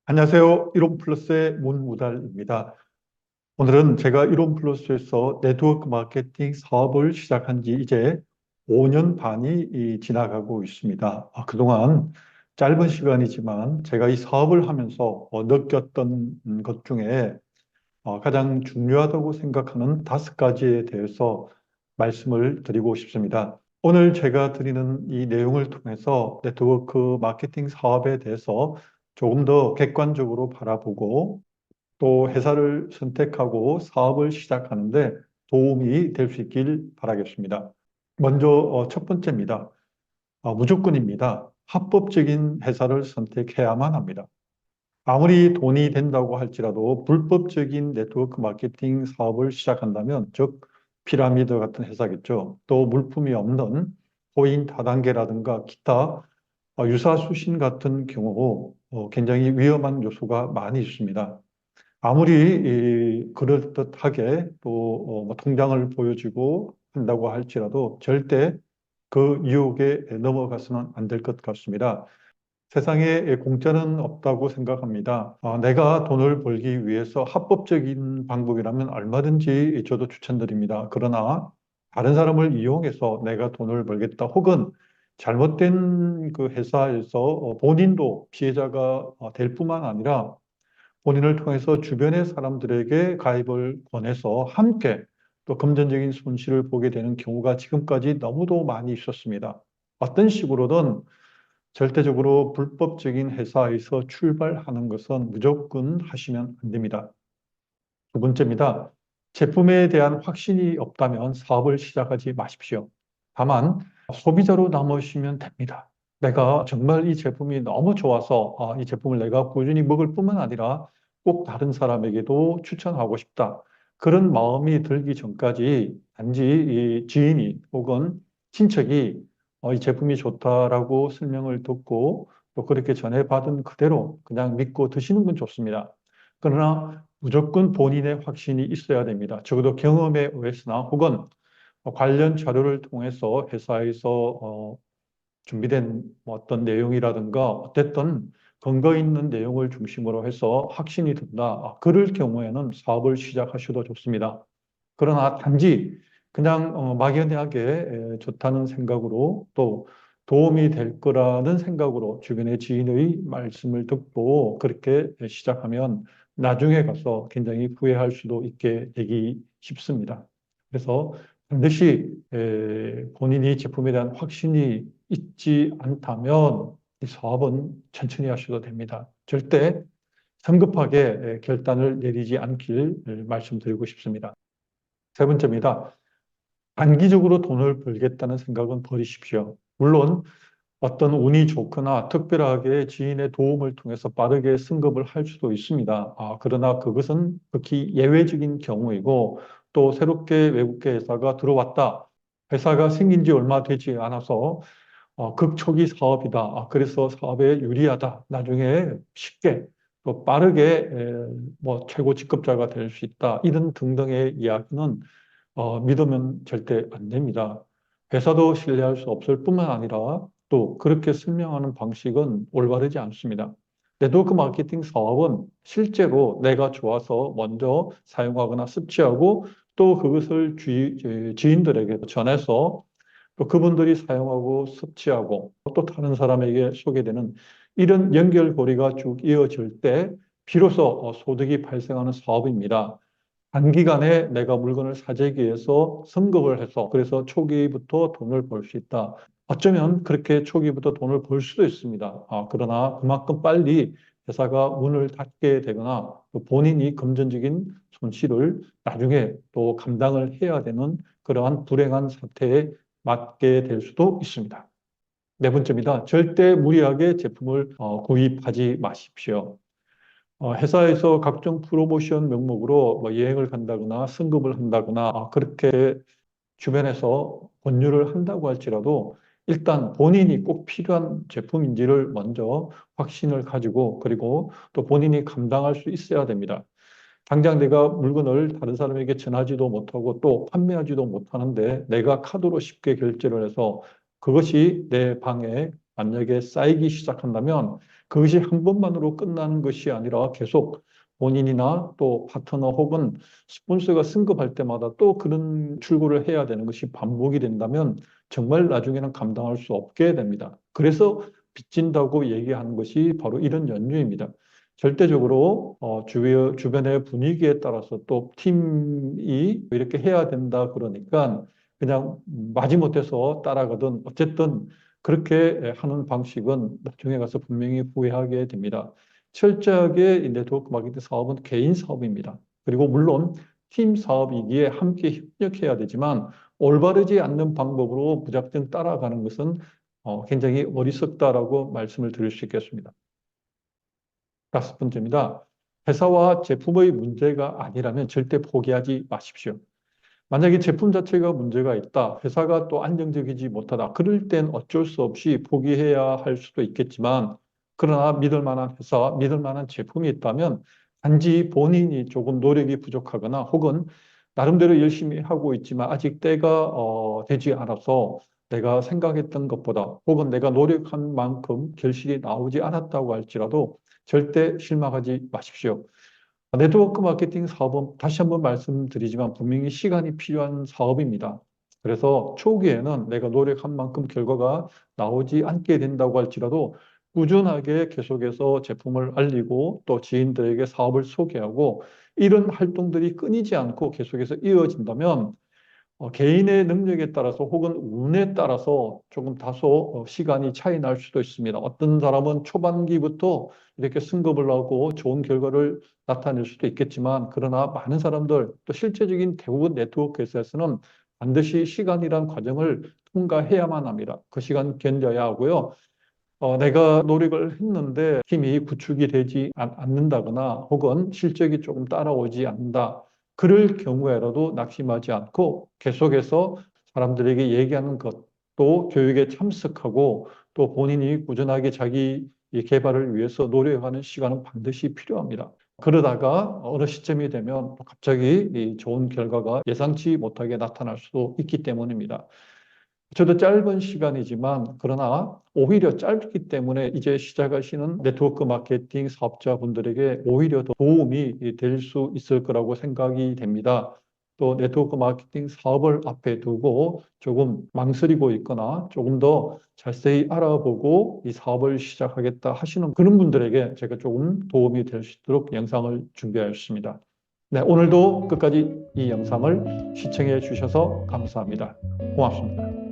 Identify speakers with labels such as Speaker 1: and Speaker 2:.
Speaker 1: 안녕하세요. 이론플러스의 문무달입니다. 오늘은 제가 이론플러스에서 네트워크 마케팅 사업을 시작한 지 이제 5년 반이 지나가고 있습니다. 그동안 짧은 시간이지만 제가 이 사업을 하면서 느꼈던 것 중에 가장 중요하다고 생각하는 5가지에 대해서 말씀을 드리고 싶습니다. 오늘 제가 드리는 이 내용을 통해서 네트워크 마케팅 사업에 대해서 조금 더 객관적으로 바라보고 또 회사를 선택하고 사업을 시작하는데 도움이 될 수 있길 바라겠습니다. 먼저 첫 번째입니다. 무조건입니다. 합법적인 회사를 선택해야만 합니다. 아무리 돈이 된다고 할지라도 불법적인 네트워크 마케팅 사업을 시작한다면, 즉 피라미드 같은 회사겠죠. 또 물품이 없는 호인 다단계라든가 기타 유사수신 같은 경우 굉장히 위험한 요소가 많이 있습니다. 아무리 그럴듯하게 또 뭐 통장을 보여주고 한다고 할지라도 절대 그 유혹에 넘어가서는 안 될 것 같습니다. 세상에 공짜는 없다고 생각합니다. 내가 돈을 벌기 위해서 합법적인 방법이라면 얼마든지 저도 추천드립니다. 그러나 다른 사람을 이용해서 내가 돈을 벌겠다 혹은 잘못된 그 회사에서 본인도 피해자가 될 뿐만 아니라 본인을 통해서 주변의 사람들에게 가입을 권해서 함께 또 금전적인 손실을 보게 되는 경우가 지금까지 너무도 많이 있었습니다. 어떤 식으로든 절대적으로 불법적인 회사에서 출발하는 것은 무조건 하시면 안 됩니다. 두 번째입니다. 제품에 대한 확신이 없다면 사업을 시작하지 마십시오. 다만 소비자로 남으시면 됩니다. 내가 정말 이 제품이 너무 좋아서 이 제품을 내가 꾸준히 먹을 뿐만 아니라 꼭 다른 사람에게도 추천하고 싶다. 그런 마음이 들기 전까지 단지 이 지인이 혹은 친척이 이 제품이 좋다라고 설명을 듣고 또 그렇게 전해받은 그대로 그냥 믿고 드시는 건 좋습니다. 그러나 무조건 본인의 확신이 있어야 됩니다. 적어도 경험에 의해서나 혹은 관련 자료를 통해서 회사에서 준비된 뭐 어떤 내용이라든가 어쨌든 근거 있는 내용을 중심으로 해서 확신이 든다. 그럴 경우에는 사업을 시작하셔도 좋습니다. 그러나 단지 그냥 막연하게 좋다는 생각으로 또 도움이 될 거라는 생각으로 주변의 지인의 말씀을 듣고 그렇게 시작하면 나중에 가서 굉장히 후회할 수도 있게 되기 쉽습니다. 그래서 반드시 본인이 제품에 대한 확신이 있지 않다면 이 사업은 천천히 하셔도 됩니다. 절대 성급하게 결단을 내리지 않길 말씀드리고 싶습니다. 세 번째입니다. 단기적으로 돈을 벌겠다는 생각은 버리십시오. 물론 어떤 운이 좋거나 특별하게 지인의 도움을 통해서 빠르게 승급을 할 수도 있습니다. 그러나 그것은 극히 예외적인 경우이고 또 새롭게 외국계 회사가 들어왔다. 회사가 생긴 지 얼마 되지 않아서 극초기 사업이다. 그래서 사업에 유리하다. 나중에 쉽게 또 빠르게 뭐 최고 직급자가 될 수 있다. 이런 등등의 이야기는 믿으면 절대 안 됩니다. 회사도 신뢰할 수 없을 뿐만 아니라 또 그렇게 설명하는 방식은 올바르지 않습니다. 네트워크 마케팅 사업은 실제로 내가 좋아서 먼저 사용하거나 섭취하고 또 그것을 지인들에게 전해서 또 그분들이 사용하고 섭취하고 또 다른 사람에게 소개되는 이런 연결고리가 쭉 이어질 때 비로소 소득이 발생하는 사업입니다. 단기간에 내가 물건을 사재기 위해서 선급을 해서 그래서 초기부터 돈을 벌 수 있다. 어쩌면 그렇게 초기부터 돈을 벌 수도 있습니다. 그러나 그만큼 빨리 회사가 문을 닫게 되거나 또 본인이 금전적인 손실을 나중에 또 감당을 해야 되는 그러한 불행한 사태에 맞게 될 수도 있습니다. 네 번째입니다. 절대 무리하게 제품을 구입하지 마십시오. 회사에서 각종 프로모션 명목으로 뭐 여행을 간다거나 승급을 한다거나 그렇게 주변에서 권유를 한다고 할지라도 일단 본인이 꼭 필요한 제품인지를 먼저 확신을 가지고 그리고 또 본인이 감당할 수 있어야 됩니다. 당장 내가 물건을 다른 사람에게 전하지도 못하고 또 판매하지도 못하는데 내가 카드로 쉽게 결제를 해서 그것이 내 방에 만약에 쌓이기 시작한다면 그것이 한 번만으로 끝나는 것이 아니라 계속 본인이나 또 파트너 혹은 스폰서가 승급할 때마다 또 그런 출고를 해야 되는 것이 반복이 된다면 정말 나중에는 감당할 수 없게 됩니다. 그래서 빚진다고 얘기하는 것이 바로 이런 연유입니다. 절대적으로 주변의 분위기에 따라서 또 팀이 이렇게 해야 된다 그러니까 그냥 마지못해서 따라가든 어쨌든 그렇게 하는 방식은 나중에 가서 분명히 후회하게 됩니다. 철저하게 이 네트워크 마케팅 사업은 개인 사업입니다. 그리고 물론 팀 사업이기에 함께 협력해야 되지만 올바르지 않는 방법으로 무작정 따라가는 것은 굉장히 어리석다라고 말씀을 드릴 수 있겠습니다. 다섯 번째입니다. 회사와 제품의 문제가 아니라면 절대 포기하지 마십시오. 만약에 제품 자체가 문제가 있다, 회사가 또 안정적이지 못하다, 그럴 땐 어쩔 수 없이 포기해야 할 수도 있겠지만, 그러나 믿을 만한 회사, 믿을 만한 제품이 있다면 단지 본인이 조금 노력이 부족하거나 혹은 나름대로 열심히 하고 있지만 아직 때가 되지 않아서 내가 생각했던 것보다 혹은 내가 노력한 만큼 결실이 나오지 않았다고 할지라도 절대 실망하지 마십시오. 네트워크 마케팅 사업은 다시 한번 말씀드리지만 분명히 시간이 필요한 사업입니다. 그래서 초기에는 내가 노력한 만큼 결과가 나오지 않게 된다고 할지라도 꾸준하게 계속해서 제품을 알리고 또 지인들에게 사업을 소개하고 이런 활동들이 끊이지 않고 계속해서 이어진다면 개인의 능력에 따라서 혹은 운에 따라서 조금 다소 시간이 차이 날 수도 있습니다. 어떤 사람은 초반기부터 이렇게 승급을 하고 좋은 결과를 나타낼 수도 있겠지만, 그러나 많은 사람들, 또 실제적인 대부분 네트워크 회사에서는 반드시 시간이란 과정을 통과해야만 합니다. 그 시간 견뎌야 하고요. 내가 노력을 했는데 힘이 구축이 되지 않는다거나 혹은 실적이 조금 따라오지 않는다. 그럴 경우에라도 낙심하지 않고 계속해서 사람들에게 얘기하는 것도 교육에 참석하고 또 본인이 꾸준하게 자기 개발을 위해서 노력하는 시간은 반드시 필요합니다. 그러다가 어느 시점이 되면 갑자기 이 좋은 결과가 예상치 못하게 나타날 수도 있기 때문입니다. 저도 짧은 시간이지만 그러나 오히려 짧기 때문에 이제 시작하시는 네트워크 마케팅 사업자분들에게 오히려 더 도움이 될 수 있을 거라고 생각이 됩니다. 또 네트워크 마케팅 사업을 앞에 두고 조금 망설이고 있거나 조금 더 자세히 알아보고 이 사업을 시작하겠다 하시는 그런 분들에게 제가 조금 도움이 될 수 있도록 영상을 준비하였습니다. 네, 오늘도 끝까지 이 영상을 시청해 주셔서 감사합니다. 고맙습니다.